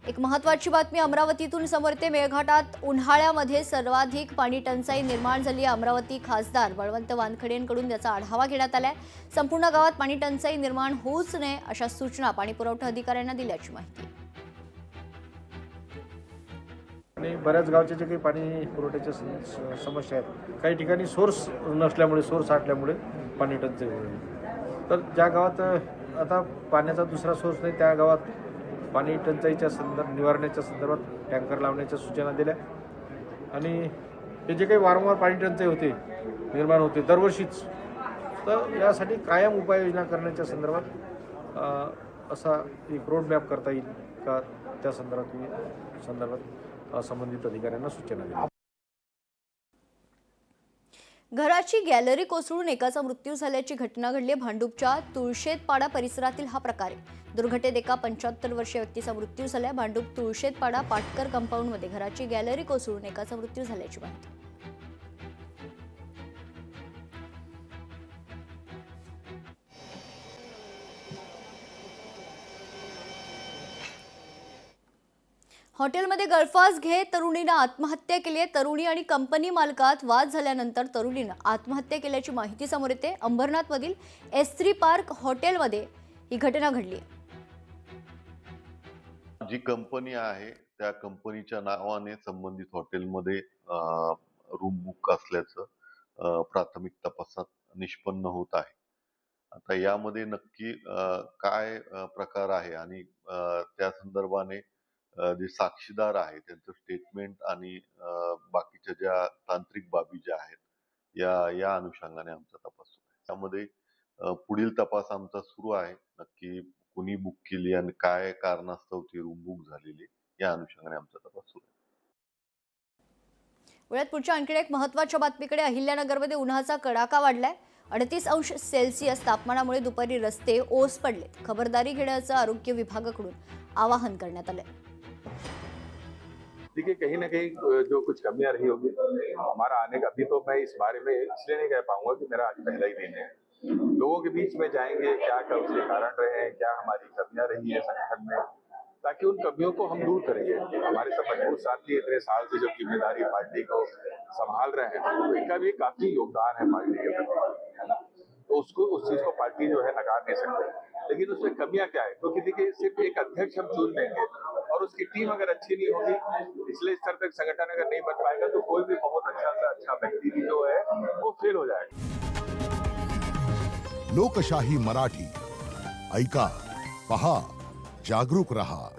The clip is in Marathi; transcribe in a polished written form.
एक महत्त्वाची बातमी अमरावतीतून समोर येते। मेळघाटात उन्हाळ्यामध्ये सर्वाधिक पाणी टंचाई निर्माण झाली। अमरावती खासदार बळवंत वानखेडेंकडून त्याचा आढावा घेण्यात आलाय। संपूर्ण गावात पाणी टंचाई निर्माण होऊच नये अशा सूचना पाणीपुरवठा अधिकाऱ्यांना दिल्याची माहिती। आणि बऱ्याच गावचे जे काही पाणी पुरवठ्याच्या समस्या आहेत, काही ठिकाणी सोर्स नसल्यामुळे, सोर्स आटल्यामुळे पाणी टंचाई होईल। तर ज्या गावात आता पाण्याचा दुसरा सोर्स नाही त्या गावात पाणी टंचाईच्या निवारणाच्या संदर्भात टँकर लावण्याच्या सूचना दिल्या। आणि हे जे काही वारंवार पाणी टंचाई होते, निर्माण होते दरवर्षीच, तर यासाठी कायम उपाययोजना करण्याच्या संदर्भात असा एक रोड मॅप करता येईल का, त्या संदर्भात संबंधित अधिकाऱ्यांना सूचना दिल्या। घराची गॅलरी कोसळून एकाचा मृत्यू झाल्याची घटना घडली। भांडूपच्या तुळशेतपाडा परिसरातील हा प्रकार आहे। दुर्घटनेत एका 75 वर्षीय व्यक्तीचा मृत्यू झाला। भांडूप तुळशेतपाडा पाटकर कंपाऊंडमध्ये घराची गॅलरी कोसळून एकाचा मृत्यू झाल्याची माहिती। हॉटेलमध्ये गळफास घेत तरुणीने आत्महत्या केली। तरुणी आणि कंपनी मालकात वाद झाल्यानंतर तरुणीने आत्महत्या केल्याची माहिती समोर येते। अंबरनाथमधील S3 पार्क हॉटेलमध्ये ही घटना घडली। जी कंपनी आहे त्या कंपनीच्या नावाने संबंधित हॉटेलमध्ये रूम बुक असल्याचं प्राथमिक तपासात निष्पन्न होत आहे। आता यामध्ये नक्की काय प्रकार आहे आणि त्या संदर्भाने जे साक्षीदार आहे त्यांचं स्टेटमेंट आणि बाकीच्या ज्या तांत्रिक बाबी ज्या आहेत या अनुषंगाने आमचा तपास सुरू आहे। त्यामध्ये पुढील तपास आमचा सुरू आहे। नक्की कुणी बुक केली आणि काय कारणास्तव ती रूम बुक झालेली या अनुषंगाने आमचा तपास सुरू आहे। वेळात पुढच्या आणखी एक महत्त्वाच्या बातमीकडे। अहिल्यानगरमध्ये उन्हाचा कडाका वाढलाय। 38 अंश सेल्सिअस तापमानामुळे दुपारी रस्ते ओस पडले। खबरदारी घेण्याचं आरोग्य विभागाकडून आवाहन करण्यात आलंय। देखिए कहीं ना कहीं जो कुछ कमियां रही होगी हमारा आने का, अभी तो मैं इस बारे में इसलिए नहीं कह पाऊंगा कि मेरा आज पहला ही दिन है। लोगों के बीच में जाएंगे, क्या उसके कारण रहे हैं, क्या हमारी कमियां रही है संगठन में, ताकि उन कमियों को हम दूर करेंगे। हमारे सब मजबूत साथी इतने साल से जो जिम्मेदारी पार्टी को संभाल रहे हैं, तो इनका भी काफी योगदान है पार्टी के प्रति, है ना। तो उसको उस चीज को पार्टी जो है नकार नहीं सकते। लेकिन उसमें कमियां क्या है, क्योंकि देखिए सिर्फ एक अध्यक्ष हम चुन लेंगे और उसकी टीम अगर अच्छी नहीं होगी, पिछले स्तर तक संगठन अगर नहीं बन पाएगा, तो कोई भी बहुत अच्छा सा अच्छा व्यक्ति भी जो है वो फेल हो जाएगा। लोकशाही मराठी ऐका, पहा, जागरूक रहा।